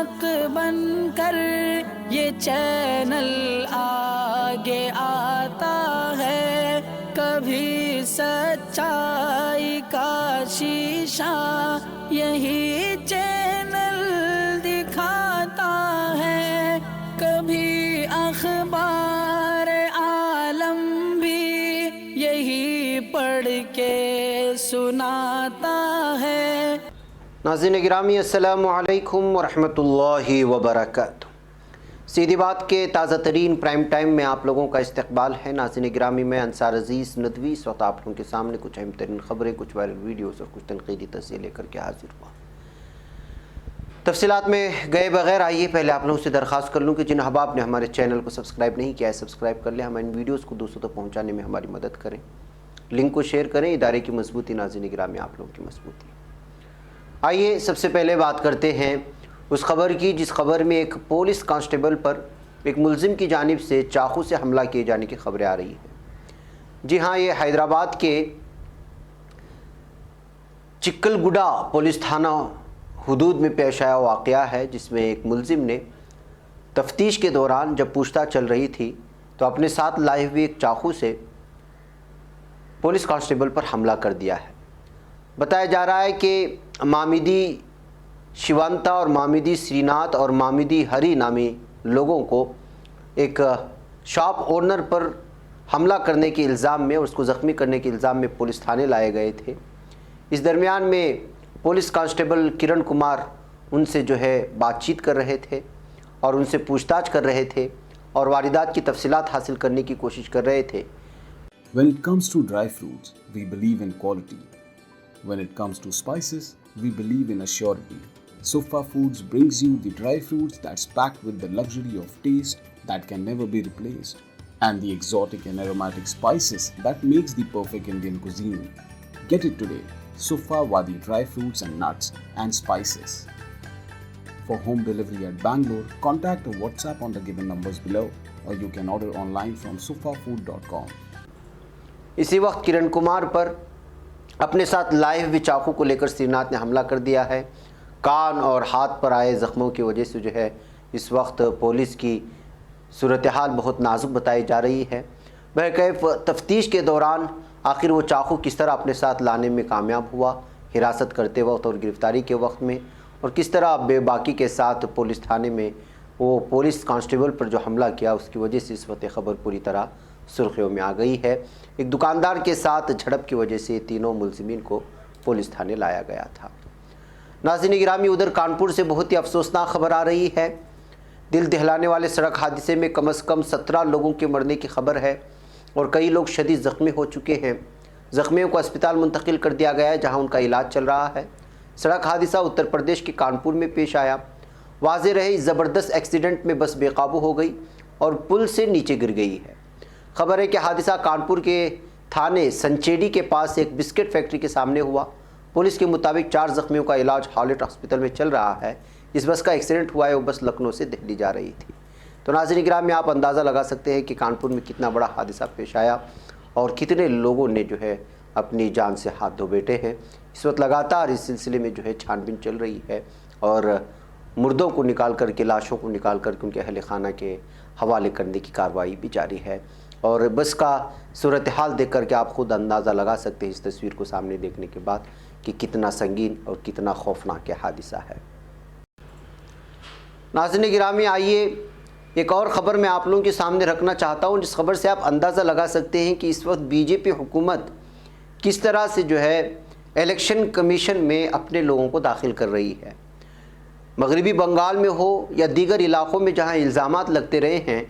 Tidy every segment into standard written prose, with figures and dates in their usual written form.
حق بن کر یہ چینل آگے آتا ہے، کبھی سچائی کا شیشہ یہی چینل دکھاتا ہے، کبھی اخبار عالم بھی یہی پڑھ کے سناتا ہے۔ ناظرین گرامی السلام علیکم ورحمۃ اللہ وبرکاتہ۔ سیدھی بات کے تازہ ترین پرائم ٹائم میں آپ لوگوں کا استقبال ہے۔ ناظرین گرامی میں انصار عزیز ندوی اس وقت آپ لوگوں کے سامنے کچھ اہم ترین خبریں، کچھ وائرل ویڈیوز اور کچھ تنقیدی تجزیے لے کر کے حاضر ہوا۔ تفصیلات میں گئے بغیر آئیے پہلے آپ لوگوں سے درخواست کر لوں کہ جن احباب نے ہمارے چینل کو سبسکرائب نہیں کیا ہے سبسکرائب کر لیں، ہمارے ان ویڈیوز کو دوستوں تک پہنچانے میں ہماری مدد کریں، لنک کو شیئر کریں۔ ادارے کی مضبوطی ناظرین گرامی آپ لوگوں کی مضبوطی۔ آئیے سب سے پہلے بات کرتے ہیں اس خبر کی جس خبر میں ایک پولیس کانسٹیبل پر ایک ملزم کی جانب سے چاقو سے حملہ کیے جانے کی خبریں آ رہی ہیں۔ جی ہاں، یہ حیدرآباد کے چکل گڈا پولیس تھانہ حدود میں پیش آیا واقعہ ہے، جس میں ایک ملزم نے تفتیش کے دوران جب پوچھتاچھ چل رہی تھی تو اپنے ساتھ لائے ہوئے ایک چاقو سے پولیس کانسٹیبل پر حملہ کر دیا ہے۔ بتایا جا رہا ہے کہ مامیدی شیوانتا اور مامیدی سری ناتھ اور مامیدی ہری نامی لوگوں کو ایک شاپ اونر پر حملہ کرنے کے الزام میں اور اس کو زخمی کرنے کے الزام میں پولیس تھانے لائے گئے تھے۔ اس درمیان میں پولیس کانسٹیبل کرن کمار ان سے بات چیت کر رہے تھے اور ان سے پوچھ تاچھ کر رہے تھے اور واردات کی تفصیلات حاصل کرنے کی کوشش کر رہے تھے۔ When it comes to dry fruits, we believe in quality. When it comes to spices, we believe in assurity. Sufa Foods brings you the dry fruits that's packed with the luxury of taste that can never be replaced, and the exotic and aromatic spices that makes the perfect Indian cuisine. Get it today. Sufa Wadi dry fruits and nuts and spices. For home delivery at Bangalore, contact or WhatsApp on the given numbers below, or you can order online from sufafood.com. اسی وقت کرن کمار پر اپنے ساتھ لائے ہوئے چاقو کو لے کر سری ناتھ نے حملہ کر دیا ہے۔ کان اور ہاتھ پر آئے زخموں کی وجہ سے اس وقت پولیس کی صورتحال بہت نازک بتائی جا رہی ہے۔ بہرکیف تفتیش کے دوران آخر وہ چاقو کس طرح اپنے ساتھ لانے میں کامیاب ہوا حراست کرتے وقت اور گرفتاری کے وقت میں، اور کس طرح بے باکی کے ساتھ پولیس تھانے میں وہ پولیس کانسٹیبل پر جو حملہ کیا اس کی وجہ سے اس وقت خبر پوری طرح سرخیوں میں آ گئی ہے۔ ایک دکاندار کے ساتھ جھڑپ کی وجہ سے تینوں ملزمین کو پولیس تھانے لایا گیا تھا۔ ناظرین گرامی، ادھر کانپور سے بہت ہی افسوسناک خبر آ رہی ہے۔ دل دہلانے والے سڑک حادثے میں کم از کم 17 لوگوں کے مرنے کی خبر ہے اور کئی لوگ شدید زخمی ہو چکے ہیں۔ زخمیوں کو اسپتال منتقل کر دیا گیا ہے جہاں ان کا علاج چل رہا ہے۔ سڑک حادثہ اتر پردیش کے کانپور میں پیش آیا۔ واضح رہے اس زبردست ایکسیڈنٹ میں بس بے قابو ہو گئی اور پل سے نیچے گر گئی ہے۔ خبر ہے کہ حادثہ کانپور کے تھانے سنچیڈی کے پاس ایک بسکٹ فیکٹری کے سامنے ہوا۔ پولیس کے مطابق 4 زخمیوں کا علاج ہالٹ ہسپتال میں چل رہا ہے۔ جس بس کا ایکسیڈنٹ ہوا ہے وہ بس لکھنؤ سے دہلی جا رہی تھی۔ تو ناظرین کرام، میں آپ اندازہ لگا سکتے ہیں کہ کانپور میں کتنا بڑا حادثہ پیش آیا اور کتنے لوگوں نے اپنی جان سے ہاتھ دھو بیٹھے ہیں۔ اس وقت لگاتار اس سلسلے میں چھان بین چل رہی ہے اور مردوں کو نکال کر کے، لاشوں کو نکال کر کے ان کے اہل خانہ کے حوالے کرنے کی کارروائی بھی جاری ہے۔ اور بس کا صورتحال دیکھ کر کے آپ خود اندازہ لگا سکتے ہیں اس تصویر کو سامنے دیکھنے کے بعد کہ کتنا سنگین اور کتنا خوفناک حادثہ ہے۔ ناظرین گرامی، آئیے ایک اور خبر میں آپ لوگوں کے سامنے رکھنا چاہتا ہوں جس خبر سے آپ اندازہ لگا سکتے ہیں کہ اس وقت بی جے پی حکومت کس طرح سے الیکشن کمیشن میں اپنے لوگوں کو داخل کر رہی ہے۔ مغربی بنگال میں ہو یا دیگر علاقوں میں جہاں الزامات لگتے رہے ہیں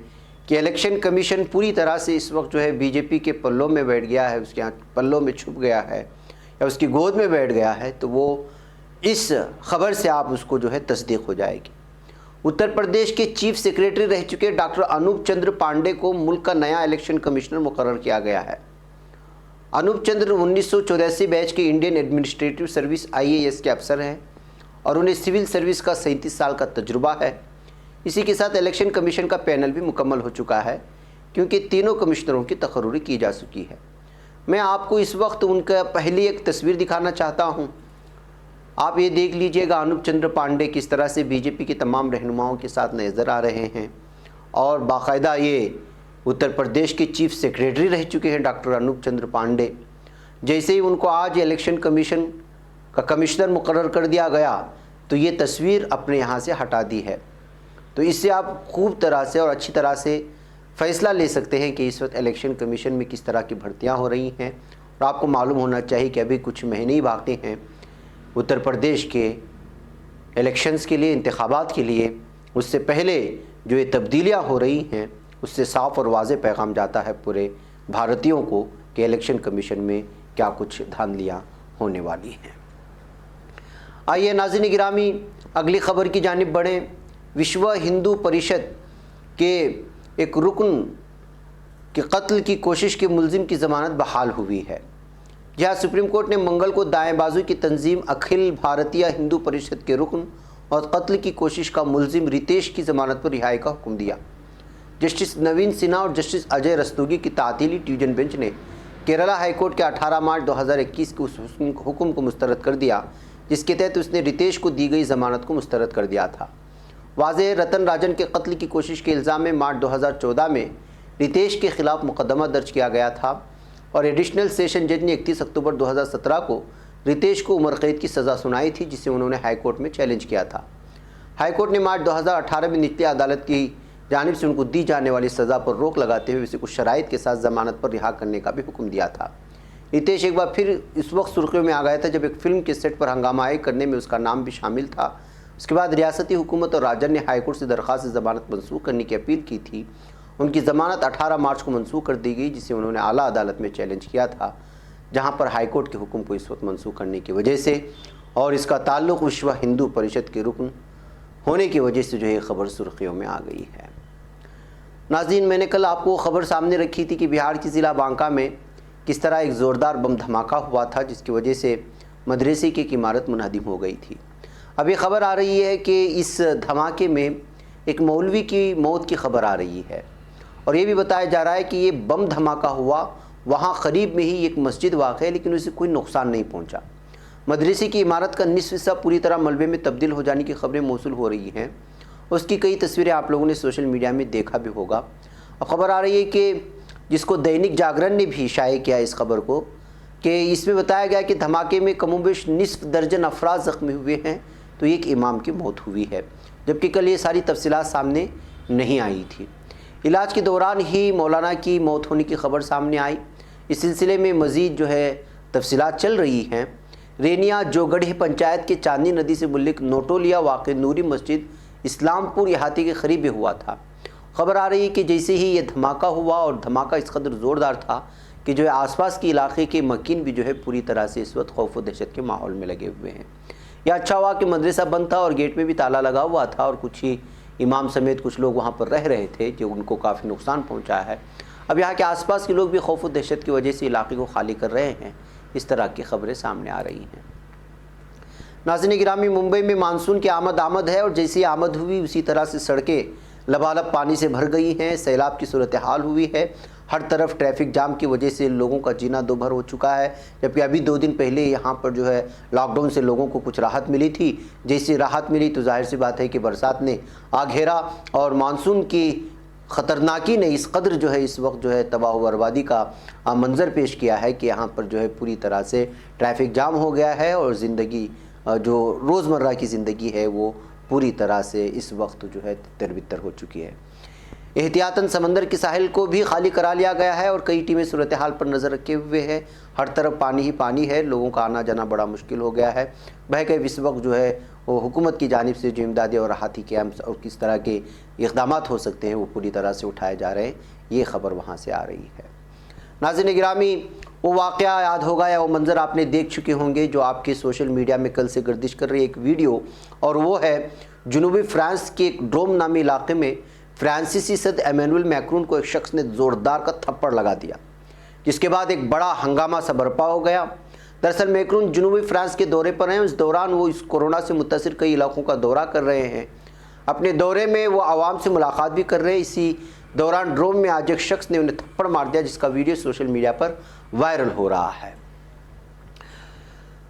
کہ الیکشن کمیشن پوری طرح سے اس وقت بی جے پی کے پلوں میں بیٹھ گیا ہے، اس کے پلوں میں چھپ گیا ہے یا اس کی گود میں بیٹھ گیا ہے، تو وہ اس خبر سے آپ اس کو تصدیق ہو جائے گی۔ اتر پردیش کے چیف سیکریٹری رہ چکے ڈاکٹر انوپ چندر پانڈے کو ملک کا نیا الیکشن کمشنر مقرر کیا گیا ہے۔ انوپ چندر 1984 بیچ کے انڈین ایڈمنسٹریٹو سروس IAS کے افسر ہیں اور انہیں سول سروس کا 37 سال کا تجربہ ہے۔ اسی کے ساتھ الیکشن کمیشن کا پینل بھی مکمل ہو چکا ہے کیونکہ تینوں کمشنروں کی تقرری کی جا چکی ہے۔ میں آپ کو اس وقت ان کا پہلی ایک تصویر دکھانا چاہتا ہوں آپ یہ دیکھ لیجئے گا انوپ چندر پانڈے کس طرح سے بی جے پی کے تمام رہنماؤں کے ساتھ نظر آ رہے ہیں، اور باقاعدہ یہ اتر پردیش کے چیف سیکریٹری رہ چکے ہیں ڈاکٹر انوپ چندر پانڈے۔ جیسے ہی ان کو آج الیکشن کمیشن کا کمشنر مقرر کر دیا گیا تو یہ تصویر اپنے یہاں سے ہٹا دی ہے۔ تو اس سے آپ خوب طرح سے اور اچھی طرح سے فیصلہ لے سکتے ہیں کہ اس وقت الیکشن کمیشن میں کس طرح کی بھرتیاں ہو رہی ہیں، اور آپ کو معلوم ہونا چاہیے کہ ابھی کچھ مہینے ہی باقی ہیں اتر پردیش کے الیکشنز کے لیے، انتخابات کے لیے۔ اس سے پہلے جو یہ تبدیلیاں ہو رہی ہیں اس سے صاف اور واضح پیغام جاتا ہے پورے بھارتیوں کو کہ الیکشن کمیشن میں کیا کچھ دھاندلیاں ہونے والی ہیں۔ آئیے ناظرین گرامی اگلی خبر کی جانب بڑھیں۔ وشو ہندو پریشد کے ایک رکن کے قتل کی کوشش کے ملزم کی ضمانت بحال ہوئی ہے۔ جہاں سپریم کورٹ نے منگل کو دائیں بازو کی تنظیم اکھل بھارتیہ ہندو پریشد کے رکن اور قتل کی کوشش کا ملزم ریتیش کی ضمانت پر رہائی کا حکم دیا۔ جسٹس نوین سنہا اور جسٹس اجے رستوگی کی تعطیلی ڈویژن بینچ نے کیرلا ہائی کورٹ کے 18 مارچ 2021 کے اس حکم کو مسترد کر دیا جس کے تحت اس نے ریتیش کو دی گئی ضمانت کو مسترد کر دیا تھا۔ واضح ہے رتن راجن کے قتل کی کوشش کے الزام میں مارچ 2014 میں ریتیش کے خلاف مقدمہ درج کیا گیا تھا، اور ایڈیشنل سیشن جج نے 31 اکتوبر 2017 کو ریتیش کو عمر قید کی سزا سنائی تھی جسے انہوں نے ہائی کورٹ میں چیلنج کیا تھا۔ ہائی کورٹ نے مارچ 2018 میں نچلی عدالت کی جانب سے ان کو دی جانے والی سزا پر روک لگاتے ہوئے اسے کچھ شرائط کے ساتھ ضمانت پر رہا کرنے کا بھی حکم دیا تھا۔ ریتیش ایک بار پھر اس وقت سرخیوں میں آ گیا تھا جب ایک فلم کے سیٹ پر ہنگامہ کرنے میں اس کا نام بھی شامل تھا۔ اس کے بعد ریاستی حکومت اور راجن نے ہائی کورٹ سے درخواست ضمانت منسوخ کرنے کی اپیل کی تھی۔ ان کی ضمانت 18 مارچ کو منسوخ کر دی گئی جسے انہوں نے اعلیٰ عدالت میں چیلنج کیا تھا، جہاں پر ہائی کورٹ کے حکم کو اس وقت منسوخ کرنے کی وجہ سے اور اس کا تعلق وشو ہندو پریشد کے رکن ہونے کی وجہ سے جو ہے خبر سرخیوں میں آ گئی ہے۔ ناظرین میں نے کل آپ کو خبر سامنے رکھی تھی کہ بہار کی ضلع بانکا میں کس طرح ایک زوردار بم دھماکہ ہوا تھا جس کی وجہ سے مدرسے کی ایک عمارت منہدم ہو گئی تھی۔ اب یہ خبر آ رہی ہے کہ اس دھماکے میں ایک مولوی کی موت کی خبر آ رہی ہے، اور یہ بھی بتایا جا رہا ہے کہ یہ بم دھماکہ ہوا وہاں قریب میں ہی ایک مسجد واقع ہے لیکن اسے کوئی نقصان نہیں پہنچا۔ مدرسے کی عمارت کا نصف حصہ پوری طرح ملبے میں تبدیل ہو جانے کی خبریں موصول ہو رہی ہیں، اس کی کئی تصویریں آپ لوگوں نے سوشل میڈیا میں دیکھا بھی ہوگا۔ اب خبر آ رہی ہے کہ جس کو دینک جاگرن نے بھی شائع کیا اس خبر کو کہ اس میں بتایا گیا کہ دھماکے میں کم و بیش نصف درجن افراد زخمی ہوئے ہیں، تو ایک امام کی موت ہوئی ہے، جبکہ کل یہ ساری تفصیلات سامنے نہیں آئی تھی۔ علاج کے دوران ہی مولانا کی موت ہونے کی خبر سامنے آئی۔ اس سلسلے میں مزید جو ہے تفصیلات چل رہی ہیں۔ رینیا جوگڑھی پنچایت کے چاندنی ندی سے ملک نوٹولیا واقع نوری مسجد اسلام پور احاطے کے قریب ہوا تھا۔ خبر آ رہی ہے کہ جیسے ہی یہ دھماکہ ہوا اور دھماکہ اس قدر زوردار تھا کہ جو ہے آس پاس کے علاقے کے مکین بھی جو ہے پوری طرح سے اس وقت خوف و دہشت کے ماحول میں لگے ہوئے ہیں۔ یہ اچھا ہوا کہ مدرسہ بند تھا اور گیٹ میں بھی تالا لگا ہوا تھا اور کچھ ہی امام سمیت کچھ لوگ وہاں پر رہ رہے تھے جو ان کو کافی نقصان پہنچایا ہے۔ اب یہاں کے آس پاس کے لوگ بھی خوف و دہشت کی وجہ سے علاقے کو خالی کر رہے ہیں۔ اس طرح کی خبریں سامنے آ رہی ہیں۔ ناظرین گرامی ممبئی میں مانسون کی آمد ہے اور جیسی آمد ہوئی اسی طرح سے سڑکیں لبالب پانی سے بھر گئی ہیں، سیلاب کی صورتحال ہوئی ہے، ہر طرف ٹریفک جام کی وجہ سے لوگوں کا جینا دوبھر ہو چکا ہے، جبکہ ابھی 2 دن پہلے یہاں پر جو ہے لاک ڈاؤن سے لوگوں کو کچھ راحت ملی تھی۔ جیسی راحت ملی تو ظاہر سی بات ہے کہ برسات نے آ گھیرا اور مانسون کی خطرناکی نے اس قدر جو ہے اس وقت جو ہے تباہ و بربادی کا منظر پیش کیا ہے کہ یہاں پر جو ہے پوری طرح سے ٹریفک جام ہو گیا ہے اور زندگی جو روزمرہ کی زندگی ہے وہ پوری طرح سے اس وقت جو ہے تر بتر ہو چکی ہے۔ احتیاطاً سمندر کے ساحل کو بھی خالی کرا لیا گیا ہے اور کئی ٹیمیں صورتحال پر نظر رکھے ہوئے ہیں۔ ہر طرف پانی ہی پانی ہے، لوگوں کا آنا جانا بڑا مشکل ہو گیا ہے۔ بہرکیف اس وقت جو ہے وہ حکومت کی جانب سے جو امدادی اور راحتی کیمپس اور کس طرح کے اقدامات ہو سکتے ہیں وہ پوری طرح سے اٹھائے جا رہے ہیں، یہ خبر وہاں سے آ رہی ہے۔ ناظرین گرامی وہ واقعہ یاد ہوگا یا وہ منظر آپ نے دیکھ چکے ہوں گے جو آپ کے سوشل میڈیا میں کل سے گردش کر رہی ایک ویڈیو، اور وہ ہے جنوبی فرانس کے ایک ڈروم نامی علاقے میں فرانسیسی صدر ایمینوئل میکرون کو ایک شخص نے زوردار کا تھپڑ لگا دیا، جس کے بعد ایک بڑا ہنگامہ سا برپا ہو گیا۔ دراصل میکرون جنوبی فرانس کے دورے پر ہیں، اس دوران وہ اس کورونا سے متاثر کئی علاقوں کا دورہ کر رہے ہیں۔ اپنے دورے میں وہ عوام سے ملاقات بھی کر رہے ہیں۔ اسی دوران ڈروم میں آج ایک شخص نے انہیں تھپڑ مار دیا جس کا ویڈیو سوشل میڈیا پر وائرل ہو رہا ہے۔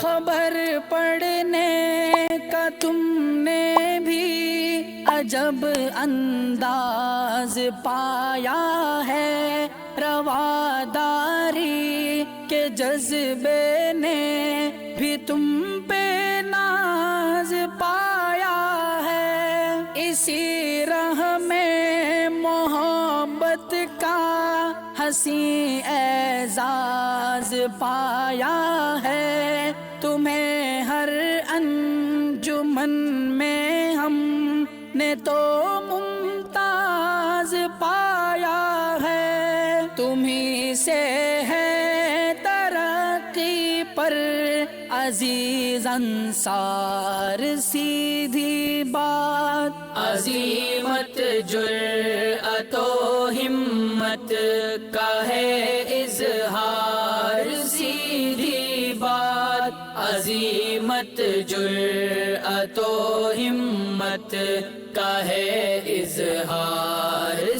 خبر پڑھنے کا تم نے بھی عجب انداز پایا ہے، رواداری کے جذبے نے بھی تم پہ ناز پایا ہے، اسی راہ میں محبت کا حسین اعزاز پایا ہے، تمہیں ہر انجمن میں ہم نے تو ممتاز پایا ہے، تمہیں سے ہے ترقی پر عزیز انصار، سیدھی بات عظیمت جرأت و ہمت کا ہے اظہار، سیدھی بات عظیمت جرأت و ہمت کا ہے اظہار،